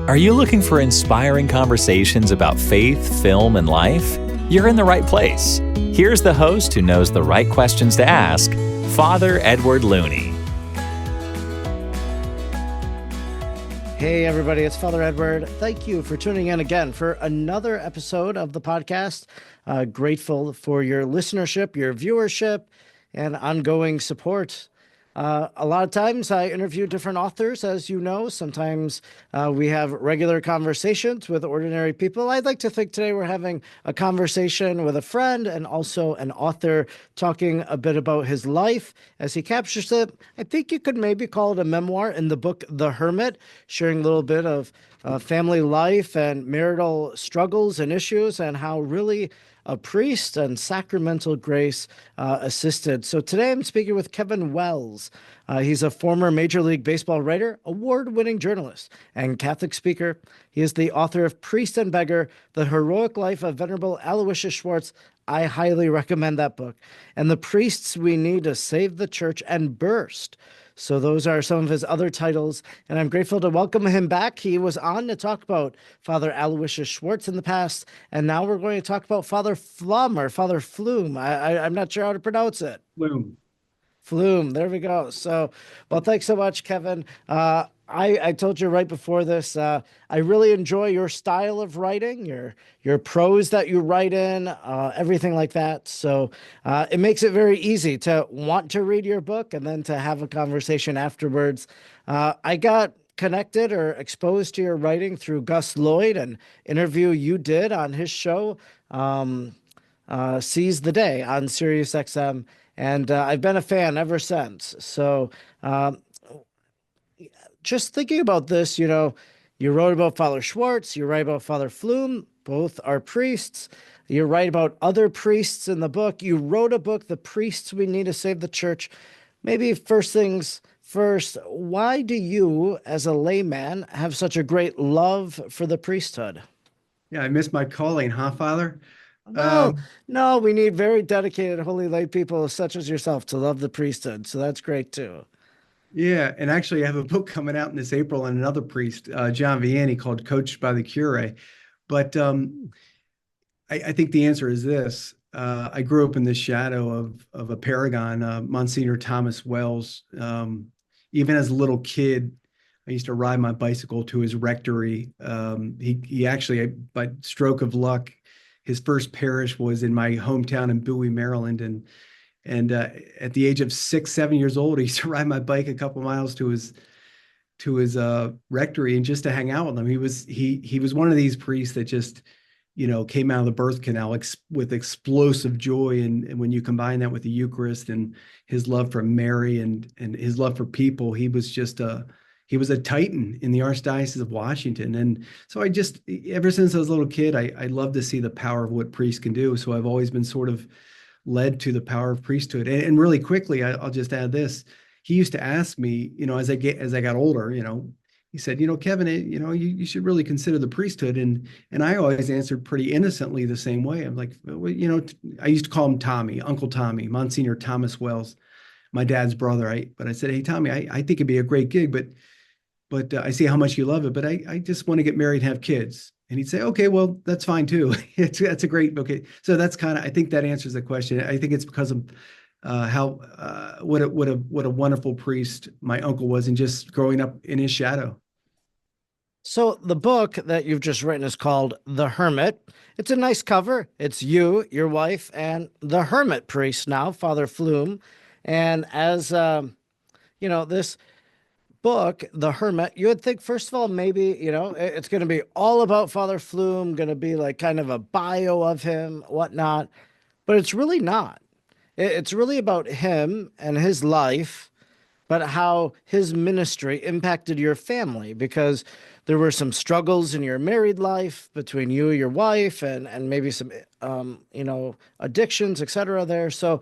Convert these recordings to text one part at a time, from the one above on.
Are you looking for inspiring conversations about faith, film, and life? You're in the right place. Here's the host who knows the right questions to ask, Father Edward Looney. Hey everybody, it's Father Edward. Thank you for tuning in again for another episode of the podcast. Grateful for your listenership, your viewership, and ongoing support. A lot of times I interview different authors, as you know. Sometimes we have regular conversations with ordinary people. I'd like to think today we're having a conversation with a friend and also an author talking a bit about his life as he captures it. I think you could maybe call it a memoir in the book The Hermit, sharing a little bit of family life and marital struggles and issues and how really a priest and sacramental grace assisted. So today I'm speaking with Kevin Wells. He's a former Major League Baseball writer, award-winning journalist, and Catholic speaker. He is the author of Priest and Beggar, The Heroic Life of Venerable Aloysius Schwartz. I highly recommend that book. And The Priests We Need to Save the Church, and Burst. So those are some of his other titles, and I'm grateful to welcome him back. He was on to talk about Father Aloysius Schwartz in the past, and now we're going to talk about Father Flum or Father Flum. I'm not sure how to pronounce it. Flum, there we go. So, well, thanks so much, Kevin. I told you right before this, I really enjoy your style of writing, your prose that you write in, everything like that. So it makes it very easy to want to read your book and then to have a conversation afterwards. I got connected or exposed to your writing through Gus Lloyd, an interview you did on his show, Seize the Day on SiriusXM. And I've been a fan ever since. So just thinking about this, you wrote about Father Schwartz, you write about Father Flum, both are priests. You write about other priests in the book. You wrote a book, The Priests We Need to Save the Church. Maybe first things first, why do you, as a layman, have such a great love for the priesthood? Yeah, I missed my calling, huh, Father? No, we need very dedicated holy lay people such as yourself to love the priesthood. So that's great too. Yeah, and actually I have a book coming out in this April on another priest, John Vianney, called Coached by the Cure. But I think the answer is this. I grew up in the shadow of a paragon, Monsignor Thomas Wells. Even as a little kid, I used to ride my bicycle to his rectory. He actually, by stroke of luck, his first parish was in my hometown in Bowie, Maryland. And at the age of 6, 7 years old, I used to ride my bike a couple miles to his rectory and just to hang out with him. He was one of these priests that just, came out of the birth canal with explosive joy. And when you combine that with the Eucharist and his love for Mary and his love for people, he was a titan in the Archdiocese of Washington. And so ever since I was a little kid, I love to see the power of what priests can do. So I've always been sort of led to the power of priesthood. And really quickly, I'll just add this. He used to ask me, as I got older, he said, Kevin, you should really consider the priesthood. And I always answered pretty innocently the same way. I'm like, well, I used to call him Tommy, Uncle Tommy, Monsignor Thomas Wells, my dad's brother. But I said, hey, Tommy, I think it'd be a great gig, but I see how much you love it, but I just want to get married and have kids. And he'd say, okay, well, that's fine too. That's a great, okay. So that's I think that answers the question. I think it's because of what a wonderful priest my uncle was, and just growing up in his shadow. So the book that you've just written is called The Hermit. It's a nice cover. It's you, your wife, and the hermit priest now, Father Flum. And as, this book, The Hermit, you would think, first of all, maybe, it's going to be all about Father Flum, going to be like kind of a bio of him, whatnot. But it's really not. It's really about him and his life, but how his ministry impacted your family, because there were some struggles in your married life between you and your wife, and maybe some, addictions, etc. there. So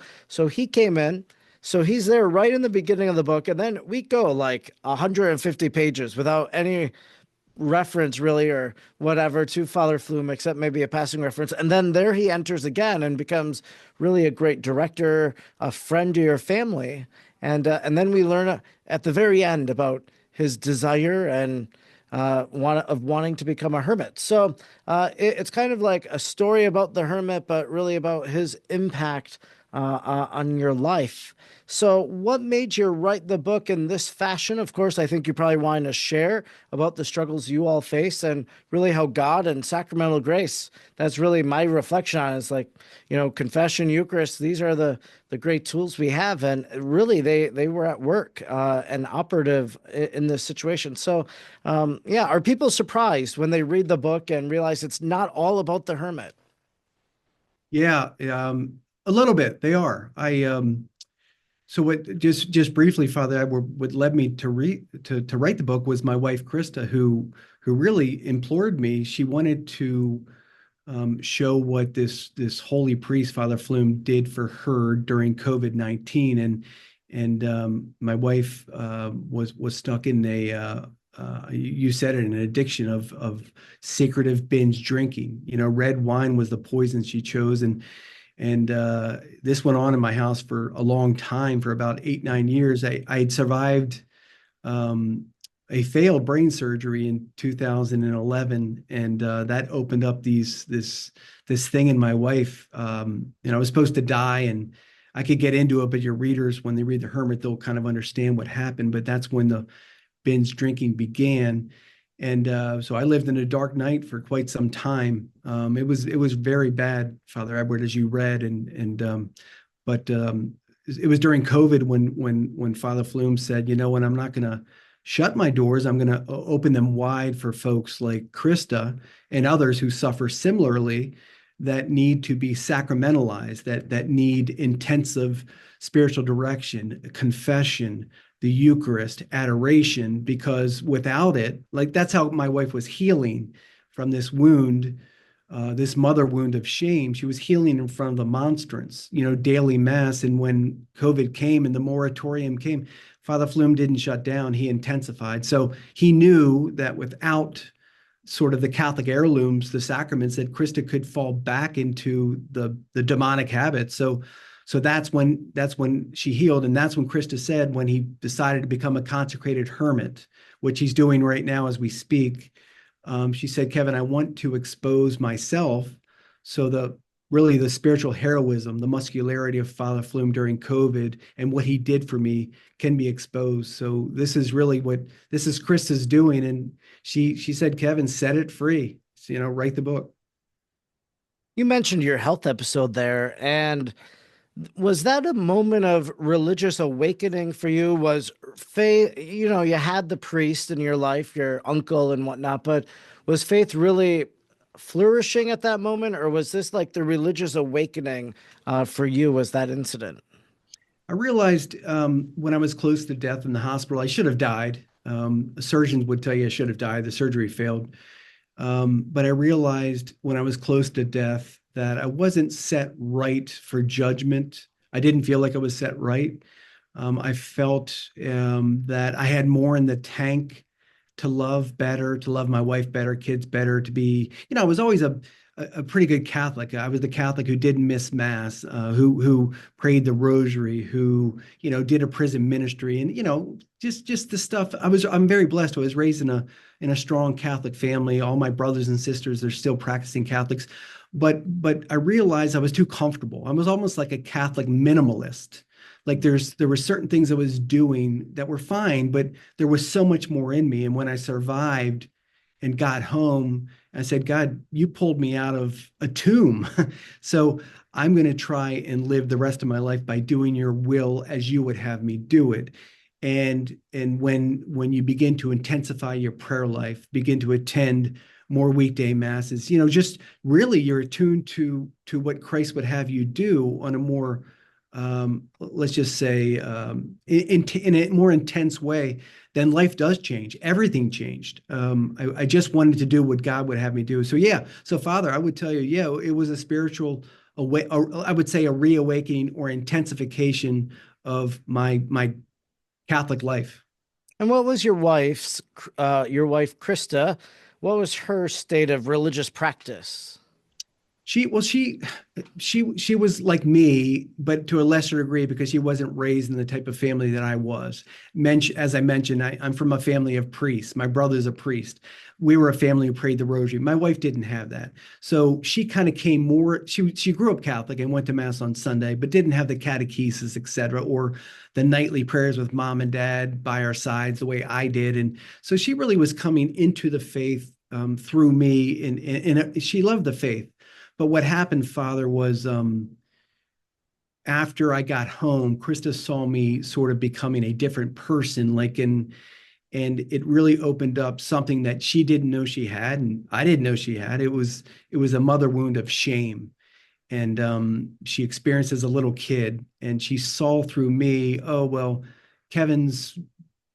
he came in. So he's there right in the beginning of the book, and then we go like 150 pages without any reference really or whatever to Father Flum, except maybe a passing reference. And then there he enters again and becomes really a great director, a friend to your family. And then we learn at the very end about his desire and wanting to become a hermit. So it's kind of like a story about the hermit, but really about his impact on your life. So, what made you write the book in this fashion? Of course, I think you probably want to share about the struggles you all face and really how God and sacramental grace, that's really my reflection on it. It's like, confession, Eucharist, these are the great tools we have. And really, they were at work and operative in this situation. So, yeah, are people surprised when they read the book and realize it's not all about the hermit? Yeah, a little bit. They are. So what just briefly, Father Edward, what led me to write the book was my wife Krista, who really implored me. She wanted to show what this holy priest, Father Flum, did for her during COVID-19, and my wife was stuck in you said it, an addiction of secretive binge drinking. Red wine was the poison she chose, and this went on in my house for a long time, for about 8, 9 years. I had survived a failed brain surgery in 2011, and that opened up this thing in my wife. I was supposed to die, and I could get into it, but your readers, when they read The Hermit, they'll kind of understand what happened. But that's when the binge drinking began. And so I lived in a dark night for quite some time. It was very bad, Father Edward, as you read, but it was during COVID when Father Flum said, when I'm not going to shut my doors, I'm going to open them wide for folks like Krista and others who suffer similarly, that need to be sacramentalized, that need intensive spiritual direction, confession, the Eucharist, adoration, because without it, like that's how my wife was healing from this wound, this mother wound of shame. She was healing in front of the monstrance, daily mass. And when COVID came and the moratorium came, Father Flum didn't shut down, he intensified. So he knew that without sort of the Catholic heirlooms, the sacraments, that Krista could fall back into the demonic habits. So that's when she healed. And that's when Krista said, when he decided to become a consecrated hermit, which he's doing right now as we speak, she said, Kevin, I want to expose myself. So really the spiritual heroism, the muscularity of Father Flum during COVID and what he did for me can be exposed. So this is Krista's doing. And she said, Kevin, set it free. So, write the book. You mentioned your health episode there, and was that a moment of religious awakening for you? Was faith, you had the priest in your life, your uncle and whatnot, but was faith really flourishing at that moment? Or was this like the religious awakening for you, was that incident? I realized when I was close to death in the hospital, I should have died. Surgeons would tell you I should have died. The surgery failed. But I realized when I was close to death that I wasn't set right for judgment. I didn't feel like I was set right. I felt that I had more in the tank to love better, to love my wife better, kids better, to be, I was always a pretty good Catholic. I was the Catholic who didn't miss mass, who prayed the rosary, who, did a prison ministry, and, just the stuff. I'm very blessed. I was raised in a strong Catholic family. All my brothers and sisters are still practicing Catholics. But I realized I was too comfortable. I was almost like a Catholic minimalist. Like there were certain things I was doing that were fine, but there was so much more in me. And when I survived and got home, I said, God, you pulled me out of a tomb. So I'm going to try and live the rest of my life by doing your will as you would have me do it. And when you begin to intensify your prayer life, begin to attend more weekday masses, just really you're attuned to what Christ would have you do on a more, let's just say, in a more intense way, then life does change. Everything changed. I just wanted to do what God would have me do. So yeah. So Father, I would tell you, yeah, it was a spiritual I would say a reawakening or intensification of my Catholic life. And what was your wife, Krista, what was her state of religious practice? She was like me, but to a lesser degree because she wasn't raised in the type of family that I was. As I mentioned, I'm from a family of priests. My brother's a priest. We were a family who prayed the rosary. My wife didn't have that. So she kind of came more, she grew up Catholic and went to mass on Sunday, but didn't have the catechesis, et cetera, or the nightly prayers with mom and dad by our sides the way I did. And so she really was coming into the faith through me, and she loved the faith. But what happened, Father, was after I got home, Krista saw me sort of becoming a different person, and it really opened up something that she didn't know she had, and I didn't know she had. It was a mother wound of shame, and she experienced as a little kid, and she saw through me, oh well, Kevin's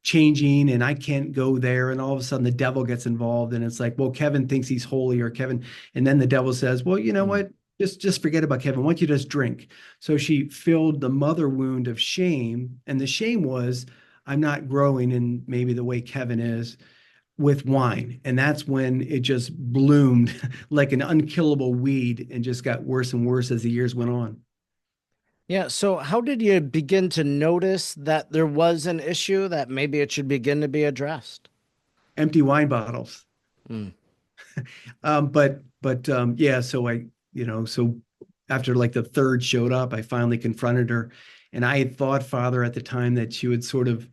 changing and I can't go there. And all of a sudden the devil gets involved, and it's like, well, Kevin thinks he's holy, or Kevin. And then the devil says, well, you know what? Just forget about Kevin. Why don't you just drink? So she filled the mother wound of shame. And the shame was, I'm not growing in maybe the way Kevin is, with wine. And that's when it just bloomed like an unkillable weed and just got worse and worse as the years went on. Yeah. So how did you begin to notice that there was an issue that maybe it should begin to be addressed? Empty wine bottles. Mm. Yeah, so so after like the third showed up, I finally confronted her. And I had thought, Father, at the time that she would sort of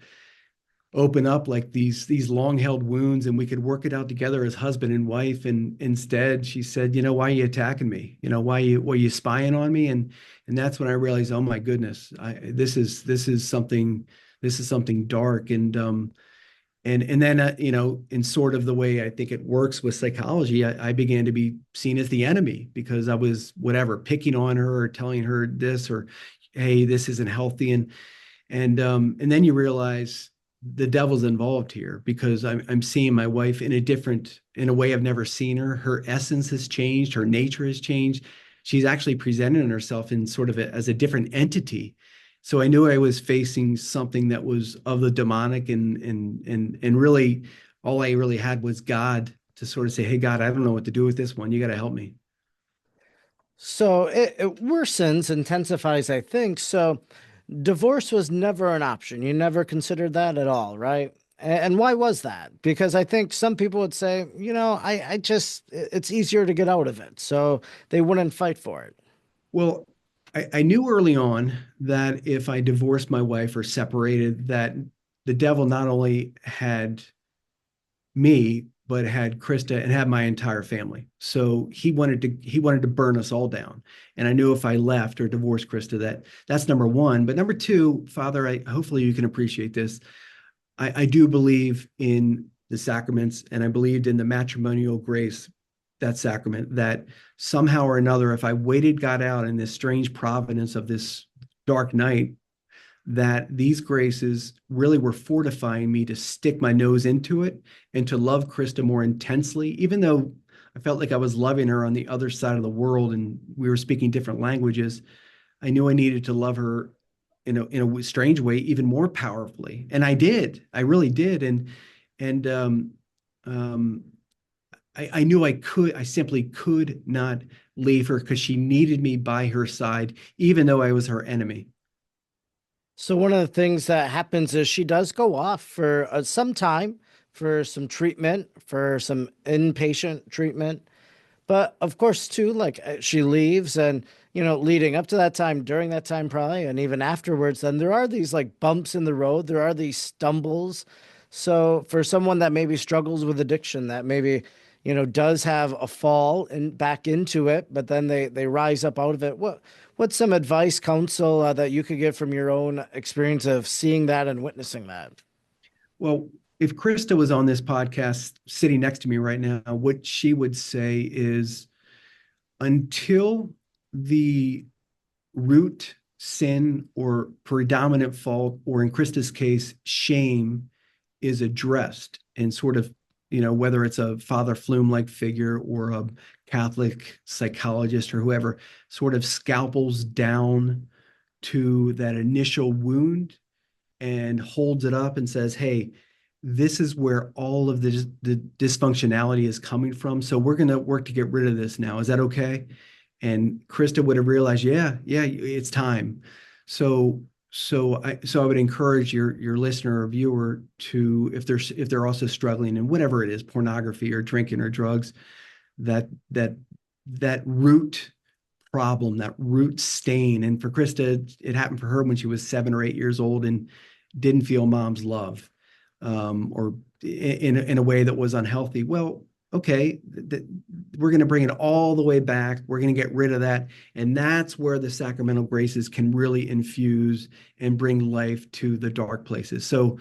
open up like these long held wounds and we could work it out together as husband and wife. And instead she said, why are you attacking me? Why are you spying on me? And that's when I realized, oh my goodness, this is something dark. And then, in sort of the way I think it works with psychology, I began to be seen as the enemy because I was picking on her or telling her this, or, hey, this isn't healthy. And then you realize the devil's involved here because I'm seeing my wife in a way I've never seen her. Her essence has changed. Her nature has changed. She's actually presenting herself in sort of as a different entity. So I knew I was facing something that was of the demonic, and really all I really had was God to sort of say, hey, God, I don't know what to do with this one. You got to help me. So it worsens, intensifies, I think. So divorce was never an option. You never considered that at all, right? And why was that? Because I think some people would say, it's easier to get out of it. So they wouldn't fight for it. Well, I knew early on that if I divorced my wife or separated, that the devil not only had me, but had Krista and had my entire family. So he wanted to burn us all down. And I knew if I left or divorced Krista, that's number one. But number two, Father, hopefully you can appreciate this. I do believe in the sacraments, and I believed in the matrimonial grace, that sacrament, that somehow or another, if I waited God out in this strange providence of this dark night, that these graces really were fortifying me to stick my nose into it and to love Krista more intensely, even though I felt like I was loving her on the other side of the world and we were speaking different languages. I knew I needed to love her in a strange way, even more powerfully. And I did. I really did. I knew I simply could not leave her because she needed me by her side, even though I was her enemy. So one of the things that happens is she does go off for some time for some treatment, for some inpatient treatment. But of course, too, like she leaves and, leading up to that time, during that time, probably, and even afterwards, then there are these like bumps in the road. There are these stumbles. So for someone that maybe struggles with addiction, that maybe, does have a fall and back into it, but then they rise up out of it. What's some advice, counsel that you could give from your own experience of seeing that and witnessing that? Well, if Krista was on this podcast sitting next to me right now, what she would say is, until the root sin or predominant fault, or in Krista's case, shame, is addressed and sort of, whether it's a Father Flum-like figure or a Catholic psychologist or whoever, sort of scalpels down to that initial wound and holds it up and says, hey, this is where all of the dysfunctionality is coming from. So we're going to work to get rid of this now. Is that okay? And Krista would have realized, yeah, it's time. So I would encourage your listener or viewer to, if they're also struggling in whatever it is, pornography or drinking or drugs, that root problem, that root stain. And for Krista, it happened for her when she was 7 or 8 years old and didn't feel mom's love, or in a way that was unhealthy. Well, okay, we're going to bring it all the way back. We're going to get rid of that. And that's where the sacramental graces can really infuse and bring life to the dark places. So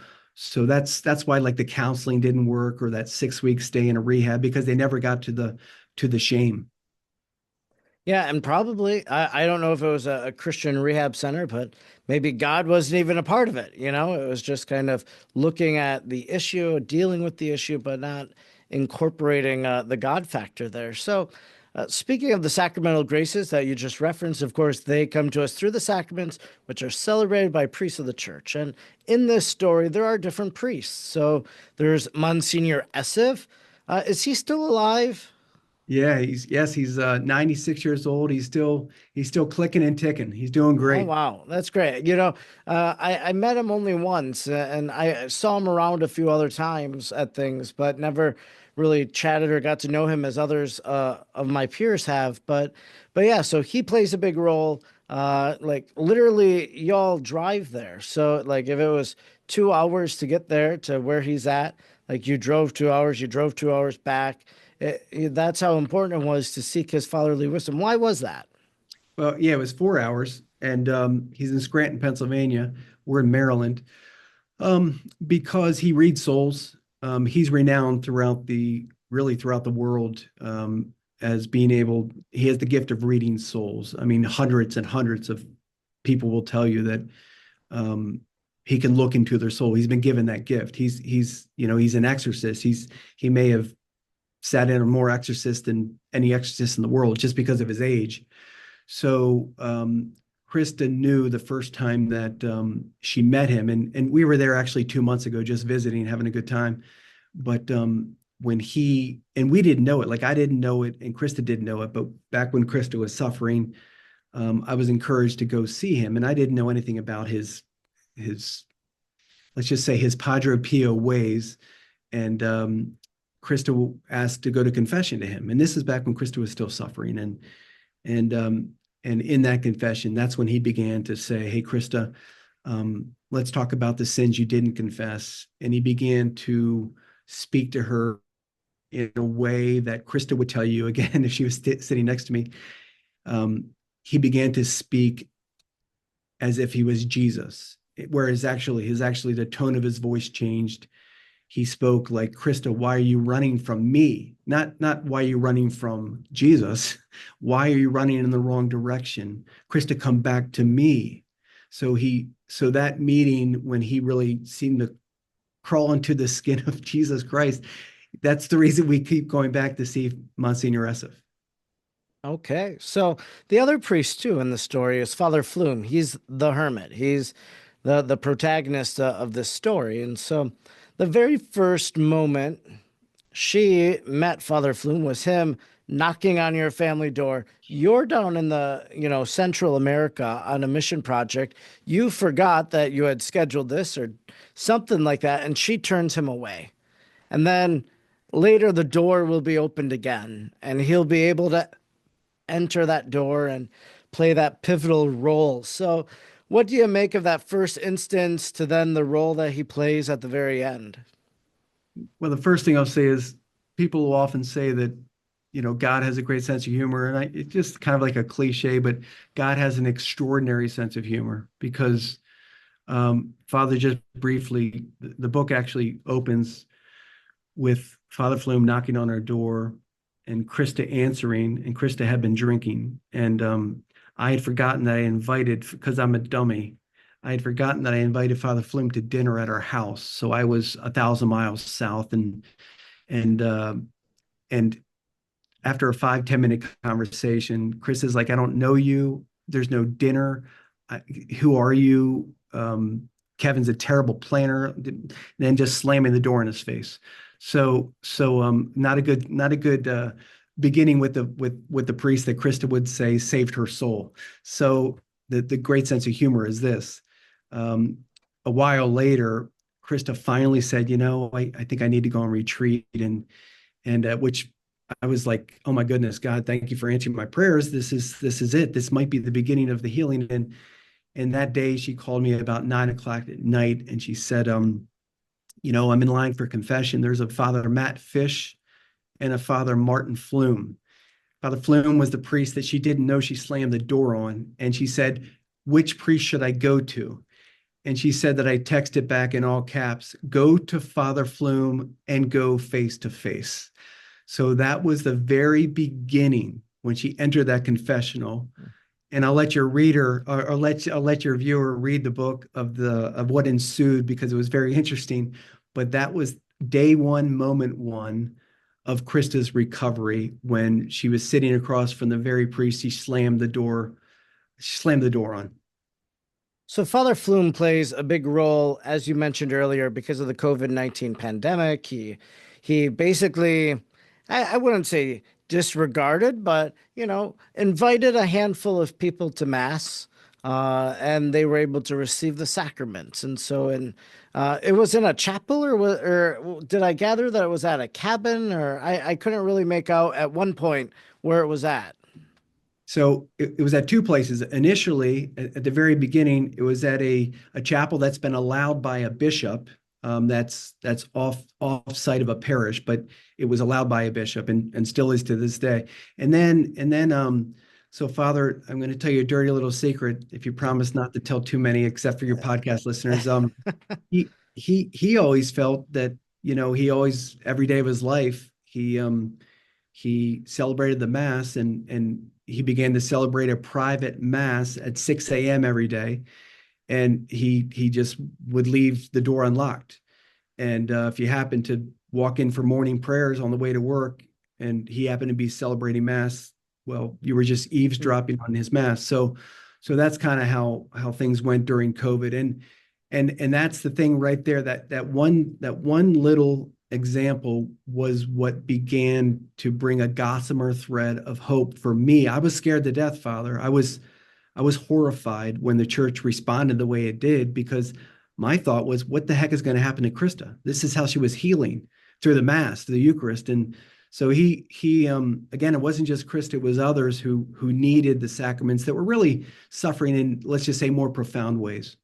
that's why, like, the counseling didn't work, or that 6 week stay in a rehab, because they never got to the shame. Yeah, and probably, I don't know if it was a Christian rehab center, but maybe God wasn't even a part of it. You know, it was just kind of looking at the issue, dealing with the issue, but not incorporating the God factor there. So, speaking of the sacramental graces that you just referenced, of course, they come to us through the sacraments, which are celebrated by priests of the church. And in this story, there are different priests. So there's Monsignor Essiv. Is he still alive? Yeah, he's 96 years old. He's still clicking and ticking. He's doing Oh, great. wow. That's great. You know, I met him only once, and I saw him around a few other times at things, but never really chatted or got to know him as others of my peers have. But yeah, so he plays a big role. Like literally, y'all drive there. So like, if it was 2 hours to get there to where he's at, like you drove 2 hours, you drove 2 hours back. That's how important it was to seek his fatherly wisdom. Why was that? Well, yeah, it was 4 hours, and he's in Scranton, Pennsylvania. We're in Maryland. Because he reads souls. He's renowned throughout the world, as being able. He has the gift of reading souls. I mean, hundreds and hundreds of people will tell you that he can look into their soul. He's been given that gift. He's an exorcist. He may have sat in on more exorcists than any exorcist in the world, just because of his age. So Krista knew the first time that she met him, and we were there actually 2 months ago, just visiting, having a good time. But when we didn't know it, like I didn't know it, and Krista didn't know it, but back when Krista was suffering, I was encouraged to go see him, and I didn't know anything about his let's just say his Padre Pio ways. And Krista asked to go to confession to him, and this is back when Krista was still suffering, and in that confession, that's when he began to say, "Hey, Krista, let's talk about the sins you didn't confess." And he began to speak to her in a way that Krista would tell you again if she was sitting next to me. He began to speak as if he was Jesus, whereas actually the tone of his voice changed. He spoke like, "Krista, why are you running from me? Not why are you running from Jesus? Why are you running in the wrong direction? Krista, come back to me." So that meeting, when he really seemed to crawl into the skin of Jesus Christ, that's the reason we keep going back to see Monsignor Essiv. Okay, so the other priest too in the story is Father Flum. He's the hermit. He's the protagonist of this story, and so the very first moment she met Father Flum was him knocking on your family door. You're down in the, Central America on a mission project. You forgot that you had scheduled this or something like that, and she turns him away. And then later the door will be opened again, and he'll be able to enter that door and play that pivotal role. So, what do you make of that first instance to then the role that he plays at the very end? Well, the first thing I'll say is, people will often say that, God has a great sense of humor. And it's just kind of like a cliche, but God has an extraordinary sense of humor, because Father, just briefly, the book actually opens with Father Flum knocking on our door and Krista answering, and Krista had been drinking. And I had forgotten that because I'm a dummy, I had forgotten that I invited Father Flum to dinner at our house. So I was 1,000 miles south, and after a 5-10 minute conversation, Chris is like, "I don't know you. There's no dinner. Who are you? Kevin's a terrible planner." Then just slamming the door in his face. So not a good beginning with the priest that Krista would say saved her soul. So the great sense of humor is this. A while later, Krista finally said, I think I need to go on retreat, and which I was like, oh my goodness, God, thank you for answering my prayers. This is it. This might be the beginning of the healing. And that day she called me about 9 o'clock at night, and she said, I'm in line for confession. There's a Father Matt Fish and a Father Martin Flum. Father Flum was the priest that she didn't know she slammed the door on. And she said, which priest should I go to? And she said that I texted back in all caps, go to Father Flum and go face to face. So that was the very beginning when she entered that confessional. And I'll let your reader, or I'll let your viewer read the book of what ensued, because it was very interesting. But that was day one, moment one of Krista's recovery, when she was sitting across from the very priest she slammed the door on. So Father Flum plays a big role, as you mentioned earlier, because of the COVID-19 pandemic. He basically, I wouldn't say disregarded, but, invited a handful of people to Mass, and they were able to receive the sacraments. And so it was in a chapel, or did I gather that it was at a cabin, or I couldn't really make out at one point where it was at. So it was at two places. Initially, at the very beginning, it was at a chapel that's been allowed by a bishop. That's off site of a parish, but it was allowed by a bishop, and still is to this day. And then, so Father, I'm going to tell you a dirty little secret, if you promise not to tell too many, except for your podcast listeners. He always felt that, he always, every day of his life, he celebrated the Mass, and he began to celebrate a private Mass at 6 a.m. every day. And he just would leave the door unlocked. And if you happen to walk in for morning prayers on the way to work, and he happened to be celebrating Mass, well, you were just eavesdropping on his Mass. So that's kind of how things went during COVID. And that's the thing right there. That one little example was what began to bring a gossamer thread of hope for me. I was scared to death, Father. I was horrified when the church responded the way it did, because my thought was, what the heck is going to happen to Krista? This is how she was healing, through the Mass, through the Eucharist. And so he again, it wasn't just Krista, it was others who needed the sacraments, that were really suffering in, let's just say, more profound ways.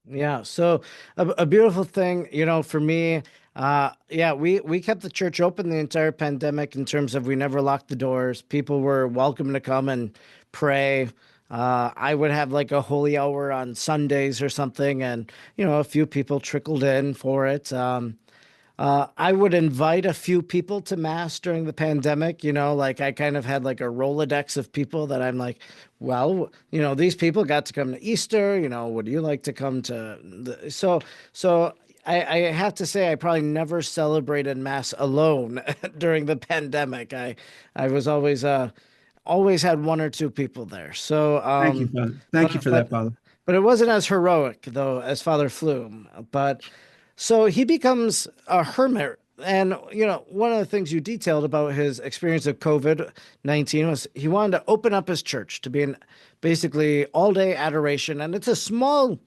Yeah. So a beautiful thing, for me, we kept the church open the entire pandemic, in terms of we never locked the doors. People were welcome to come and pray. I would have like a holy hour on Sundays or something, and, a few people trickled in for it. I would invite a few people to Mass during the pandemic, like I kind of had like a Rolodex of people that I'm like, well, these people got to come to Easter, would you like to come to so I have to say, I probably never celebrated Mass alone during the pandemic. I was always had one or two people there. So Thank you, Father. Thank you for that, Father. But it wasn't as heroic, though, as Father Flum. But so he becomes a hermit. And, one of the things you detailed about his experience of COVID-19 was he wanted to open up his church to be in basically all-day adoration. And it's a small,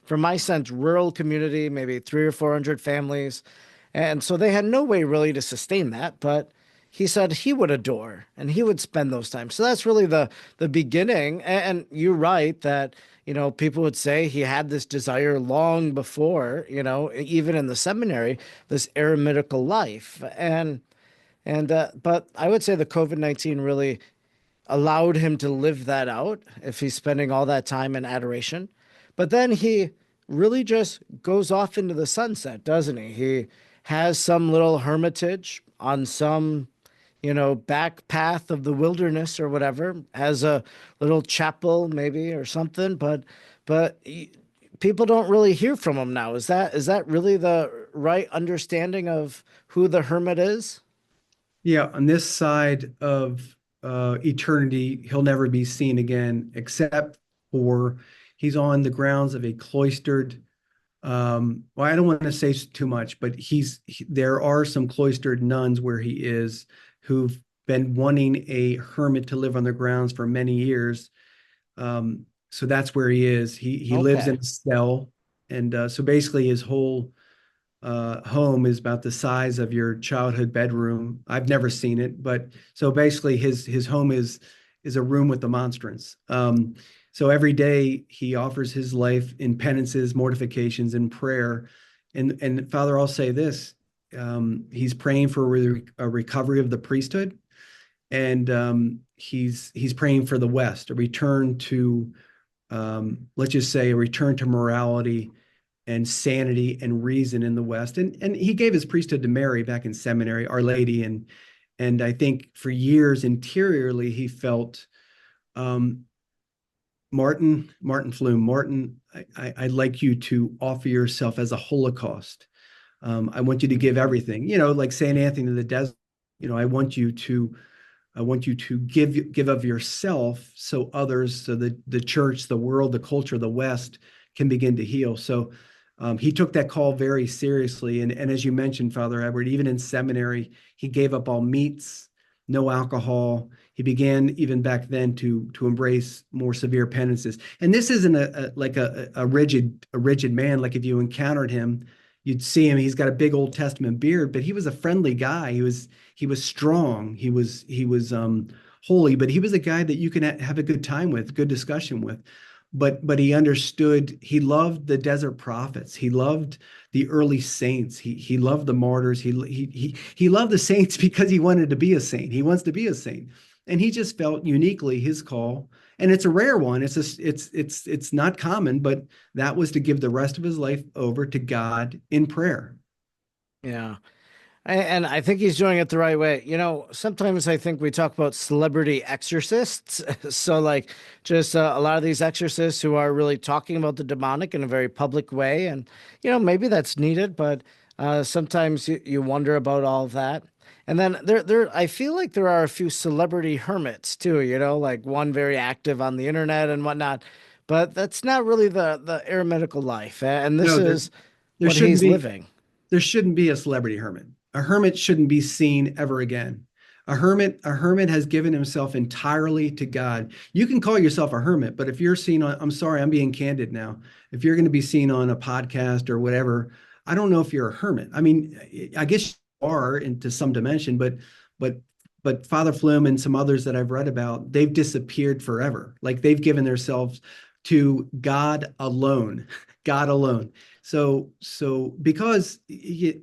from my sense, rural community, maybe 300 or 400 families. And so they had no way really to sustain that. But he said he would adore, and he would spend those times. So that's really the beginning. And you're right that, people would say he had this desire long before, even in the seminary, this eremitical life. But I would say the COVID-19 really allowed him to live that out, if he's spending all that time in adoration. But then he really just goes off into the sunset, doesn't he? He has some little hermitage on some, back path of the wilderness or whatever, has a little chapel maybe or something, but people don't really hear from him now. Is that really the right understanding of who the hermit is? Yeah, on this side of eternity, he'll never be seen again, except for he's on the grounds of a cloistered, well, I don't want to say too much, but there are some cloistered nuns where he is, who've been wanting a hermit to live on the grounds for many years. So that's where he is. He lives in Okay. a cell, and so basically his whole home is about the size of your childhood bedroom. I've never seen it, but so basically his home is a room with a monstrance. So every day he offers his life in penances, mortifications, and prayer. And Father, I'll say this: he's praying for a recovery of the priesthood, and he's praying for the West, a return to, let's just say, a return to morality and sanity and reason in the West. And he gave his priesthood to Mary back in seminary, Our Lady, and I think for years interiorly he felt, Martin Flum, Martin, I'd like you to offer yourself as a holocaust. I want you to give everything, like Saint Anthony of the Desert. I want you to give of yourself so others, so the church, the world, the culture, the West can begin to heal. So he took that call very seriously. And as you mentioned, Father Edward, even in seminary, he gave up all meats, no alcohol. He began even back then to embrace more severe penances. And this isn't a rigid man. Like if you encountered him, you'd see him. He's got a big Old Testament beard, but he was a friendly guy. He was strong. He was holy, but he was a guy that you can have a good time with, good discussion with. But he understood. He loved the desert prophets. He loved the early saints. He loved the martyrs. He loved the saints because he wanted to be a saint. He wants to be a saint, and he just felt uniquely his call. And it's a rare one. It's not common, but that was to give the rest of his life over to God in prayer. Yeah. And I think he's doing it the right way. Sometimes I think we talk about celebrity exorcists. So, like, just a lot of these exorcists who are really talking about the demonic in a very public way. And, maybe that's needed, but sometimes you wonder about all of that. And then I feel like there are a few celebrity hermits too, like one very active on the internet and whatnot. But that's not really the eremitical life. And this No, is there what shouldn't he's be. living. There shouldn't be a celebrity hermit. A hermit shouldn't be seen ever again. A hermit has given himself entirely to God. You can call yourself a hermit, but if you're seen on, I'm sorry, I'm being candid now. If you're going to be seen on a podcast or whatever, I don't know if you're a hermit. I mean, I guess you are into some dimension, but but Father Flum and some others that I've read about, they've disappeared forever. Like they've given themselves to God alone, God alone. So because if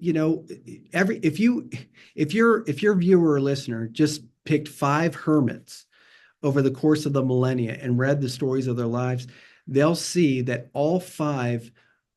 your viewer or listener just picked 5 hermits over the course of the millennia and read the stories of their lives, they'll see that all 5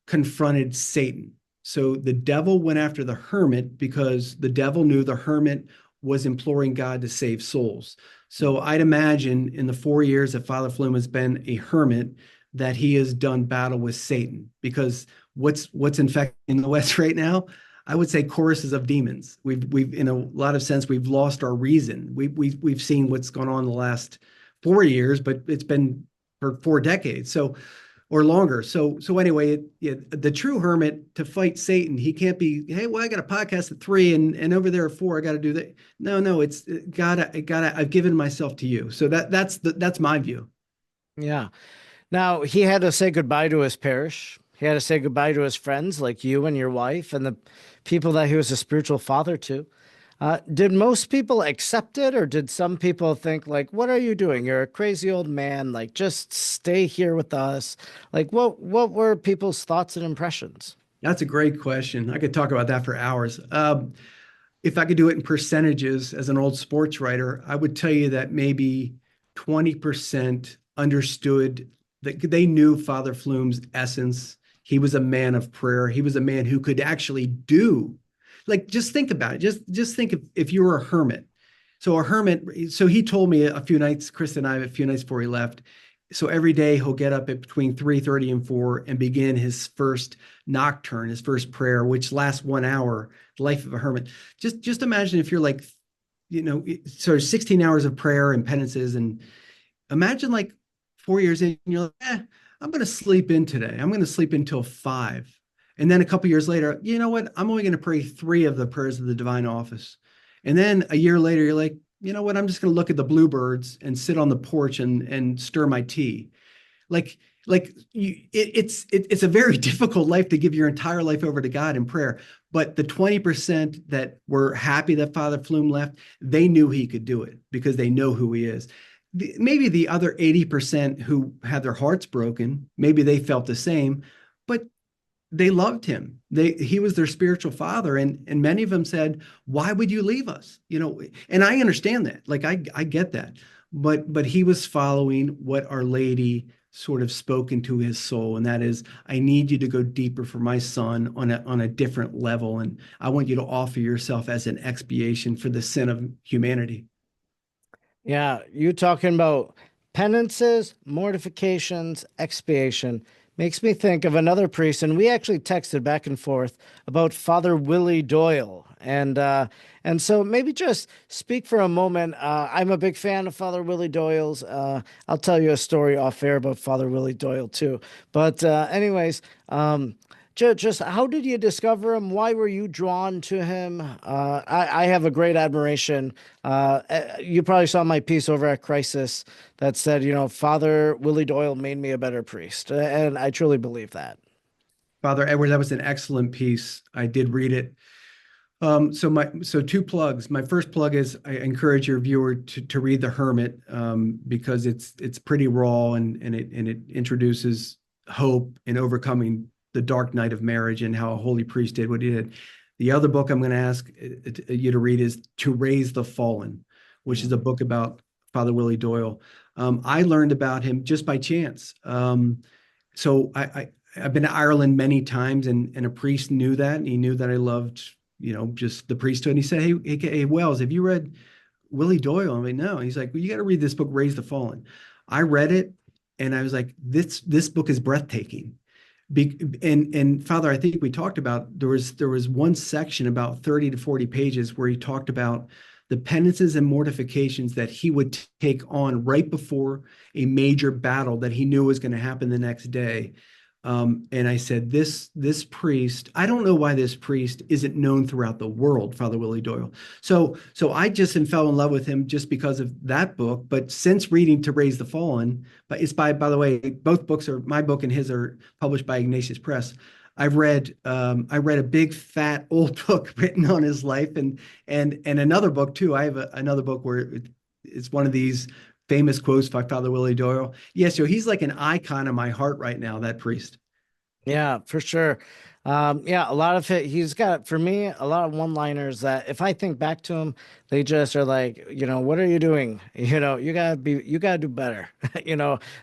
confronted Satan. So the devil went after the hermit because the devil knew the hermit was imploring God to save souls. So I'd imagine in the 4 years that Father Flum has been a hermit, that he has done battle with Satan, because what's infecting the West right now, I would say choruses of demons. We've in a lot of sense we've lost our reason. We've seen what's gone on the last 4 years, but it's been for 4 decades, so or longer. So anyway, the true hermit, to fight Satan, he can't be, hey, well, I got a podcast at 3 and over there at 4, I got to do that. No, it's gotta. I've given myself to you. So that's my view. Yeah. Now, he had to say goodbye to his parish. He had to say goodbye to his friends like you and your wife and the people that he was a spiritual father to. Did most people accept it, or did some people think, like, what are you doing? You're a crazy old man. Like, just stay here with us. Like, what were people's thoughts and impressions? That's a great question. I could talk about that for hours. If I could do it in percentages as an old sports writer, I would tell you that maybe 20% understood, that they knew Father Flum's essence. He was a man of prayer. He was a man who could actually do, like, just think about it. Just think if you were a hermit. So a hermit, so he told me a few nights, Krista and I, a few nights before he left. So every day he'll get up at between 3:30 and 4 and begin his first nocturne, his first prayer, which lasts 1 hour, the life of a hermit. Just imagine if you're like, sort of 16 hours of prayer and penances, and imagine like 4 years in, you're like, I'm going to sleep in today. I'm going to sleep until 5. And then a couple years later, you know what? I'm only going to pray 3 of the prayers of the divine office. And then a year later, you're like, you know what, I'm just going to look at the bluebirds and sit on the porch and stir my tea. Like, it's a very difficult life to give your entire life over to God in prayer. But the 20% that were happy that Father Flum left, they knew he could do it because they know who he is. Maybe the other 80% who had their hearts broken, maybe they felt the same, but they loved him. He was their spiritual father. And many of them said, why would you leave us? And I understand that. Like, I get that. But he was following what Our Lady sort of spoke into his soul. And that is, I need you to go deeper for my son on a different level. And I want you to offer yourself as an expiation for the sin of humanity. Yeah, you talking about penances, mortifications, expiation makes me think of another priest, and we actually texted back and forth about Father Willie Doyle, and so maybe just speak for a moment. I'm a big fan of Father Willie Doyle's. I'll tell you a story off air about Father Willie Doyle too. But anyways, just how did you discover him? Why were you drawn to him? I have a great admiration. You probably saw my piece over at Crisis that said, Father Willie Doyle made me a better priest. And I truly believe that. Father Edward, that was an excellent piece. I did read it. So two plugs. My first plug is I encourage your viewer to read The Hermit, because it's pretty raw and it introduces hope in overcoming the dark night of marriage and how a holy priest did what he did. The other book I'm going to ask you to read is To Raise the Fallen, which is a book about Father Willie Doyle. I learned about him just by chance. So I've been to Ireland many times, and a priest knew that, and he knew that I loved, just the priesthood. And he said, hey, Wells, have you read Willie Doyle? I'm like, no. And he's like, well, you got to read this book, Raise the Fallen. I read it, and I was like, this book is breathtaking. And Father, I think we talked about, there was one section about 30 to 40 pages where he talked about the penances and mortifications that he would take on right before a major battle that he knew was going to happen the next day. And I said, this priest, I don't know why this priest isn't known throughout the world, Father Willie Doyle. So I just fell in love with him just because of that book. But since reading To Raise the Fallen, but it's by the way, both books are, my book and his are published by Ignatius Press. I read a big fat old book written on his life, and another book too. I have another book where it's one of these famous quotes by Father Willie Doyle. Yeah, so he's like an icon in my heart right now, that priest. Yeah, for sure. Yeah, a lot of it, he's got, for me, a lot of one-liners that if I think back to him, they just are like, what are you doing? You gotta do better.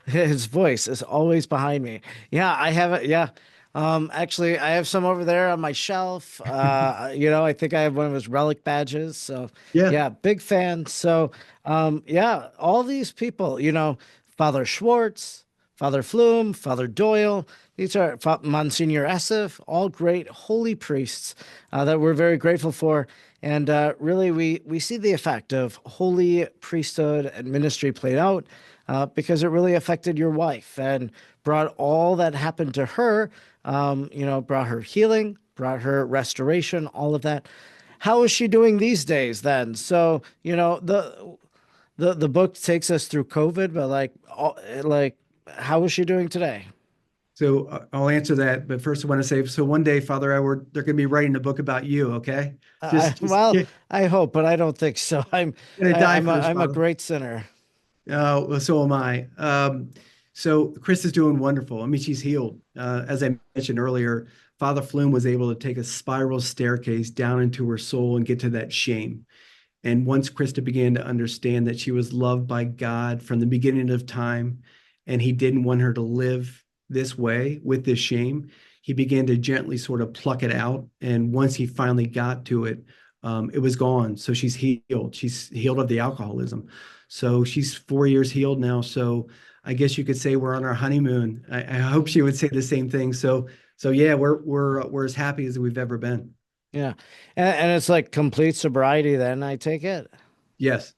His voice is always behind me. Yeah, I have it. Yeah. Actually, I have some over there on my shelf. I think I have one of his relic badges. So yeah, big fan. So, yeah, all these people, Father Schwartz, Father Flum, Father Doyle, these are Monsignor Essef, all great holy priests that we're very grateful for. And really, we see the effect of holy priesthood and ministry played out because it really affected your wife and brought all that happened to her, brought her healing, brought her restoration, all of that. How is she doing these days then? So, the book takes us through COVID, but how is she doing today? So I'll answer that, but first I want to say, so one day, Father Edward, they're going to be writing a book about you, okay? I hope, but I don't think so. I'm a great sinner. Oh, well, so am I. So Krista's doing wonderful. I mean, she's healed. As I mentioned earlier, Father Flum was able to take a spiral staircase down into her soul and get to that shame. And once Krista began to understand that she was loved by God from the beginning of time, and he didn't want her to live this way with this shame, he began to gently sort of pluck it out. And once he finally got to it, it was gone. So she's healed. She's healed of the alcoholism. So she's 4 years healed now. So I guess you could say we're on our honeymoon. I hope she would say the same thing. So yeah, we're as happy as we've ever been. Yeah. And it's like complete sobriety then, I take it. Yes.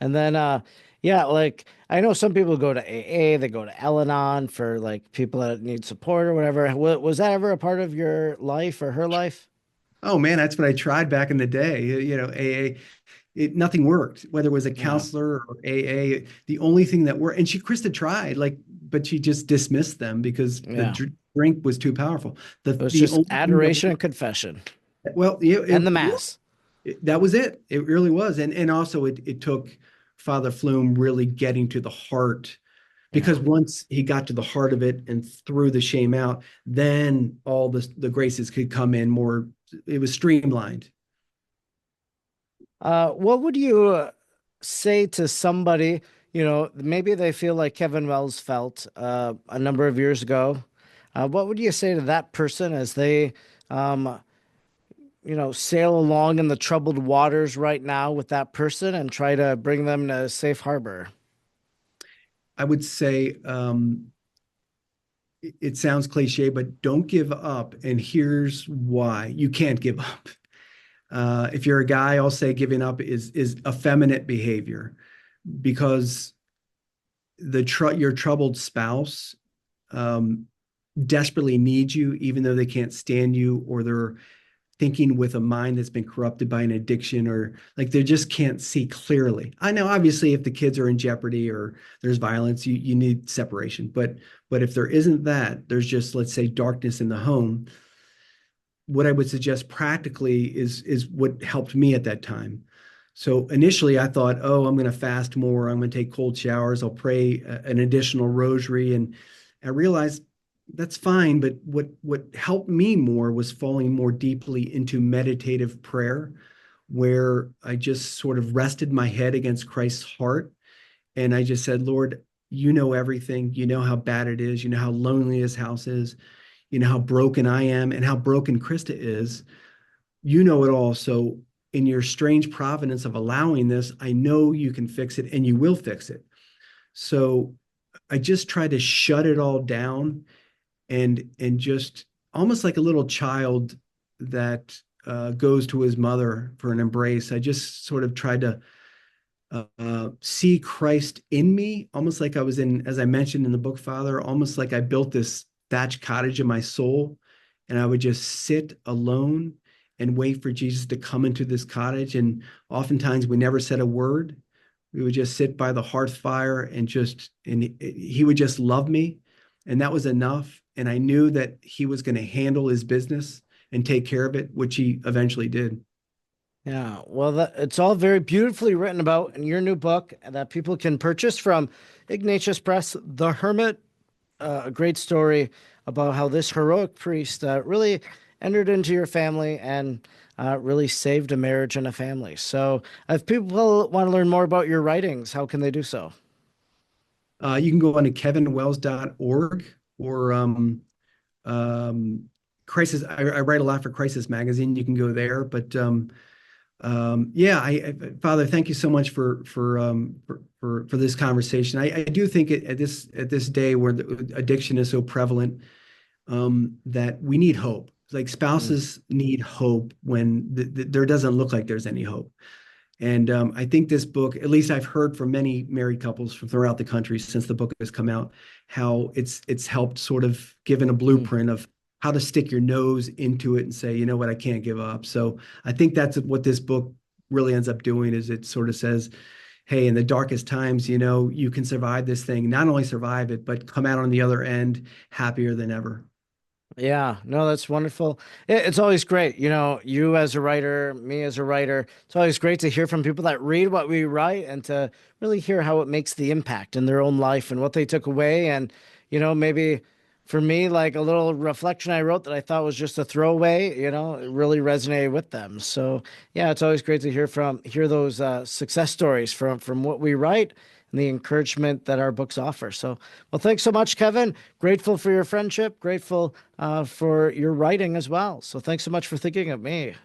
And then, yeah, like I know some people go to AA, they go to Al-Anon for like people that need support or whatever. Was that ever a part of your life or her life? Oh man, that's what I tried back in the day. AA. nothing worked, whether it was a counselor or AA. The only thing that worked, and Krista tried, but she just dismissed them because the drink was too powerful. It was just adoration and confession. Well, and the Mass. That was it. It really was. And also it took Father Flum really getting to the heart, because once he got to the heart of it and threw the shame out, then all the graces could come in more. It was streamlined. What would you say to somebody, maybe they feel like Kevin Wells felt a number of years ago? What would you say to that person as they, sail along in the troubled waters right now with that person and try to bring them to safe harbor? I would say, it sounds cliche, but don't give up. And here's why. You can't give up. If you're a guy, I'll say giving up is effeminate behavior, because your troubled spouse desperately needs you, even though they can't stand you, or they're thinking with a mind that's been corrupted by an addiction, or they just can't see clearly. I know, obviously, if the kids are in jeopardy or there's violence, you need separation. But if there isn't that, there's just, let's say, darkness in the home. What I would suggest practically is what helped me at that time. So initially I thought, I'm going to fast more. I'm going to take cold showers. I'll pray an additional rosary. And I realized that's fine. But what helped me more was falling more deeply into meditative prayer, where I just sort of rested my head against Christ's heart. And I just said, Lord, you know everything. You know how bad it is. You know how lonely his house is. You know how broken I am and how broken Krista is. You know it all. So in your strange providence of allowing this, I know you can fix it, and you will fix it. So I just try to shut it all down and just almost like a little child that goes to his mother for an embrace. I just sort of tried to see Christ in me, almost like I was in, as I mentioned in the book, Father, almost like I built this thatched cottage in my soul, and I would just sit alone and wait for Jesus to come into this cottage. And oftentimes we never said a word. We would just sit by the hearth fire and he would just love me. And that was enough. And I knew that he was going to handle his business and take care of it, which he eventually did. Yeah, well, it's all very beautifully written about in your new book that people can purchase from Ignatius Press, The Hermit. A great story about how this heroic priest really entered into your family and really saved a marriage and a family. So if people want to learn more about your writings, how can they do so? You can go on to kevinwells.org or Crisis. I write a lot for Crisis Magazine. You can go there. But Father, thank you so much for this conversation. I do think at this day where the addiction is so prevalent, that we need hope. Like spouses need hope when there doesn't look like there's any hope. And I think this book, at least I've heard from many married couples from throughout the country since the book has come out, how it's helped sort of given a blueprint of how to stick your nose into it and say, you know what, I can't give up. So I think that's what this book really ends up doing, is it sort of says, hey, in the darkest times, you can survive this thing, not only survive it, but come out on the other end happier than ever. Yeah, no, that's wonderful. It's always great. You as a writer, me as a writer, it's always great to hear from people that read what we write and to really hear how it makes the impact in their own life and what they took away. And, maybe for me, like a little reflection I wrote that I thought was just a throwaway, it really resonated with them. So yeah, it's always great to hear those success stories from what we write and the encouragement that our books offer. So, well, thanks so much, Kevin. Grateful for your friendship, grateful for your writing as well. So thanks so much for thinking of me.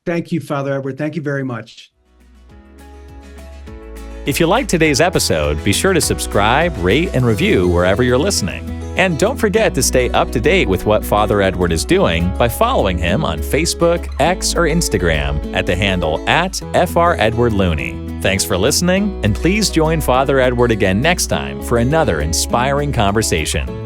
Thank you, Father Edward. Thank you very much. If you liked today's episode, be sure to subscribe, rate, and review wherever you're listening. And don't forget to stay up to date with what Father Edward is doing by following him on Facebook, X, or Instagram at the handle @FrEdwardLooney. Thanks for listening, and please join Father Edward again next time for another inspiring conversation.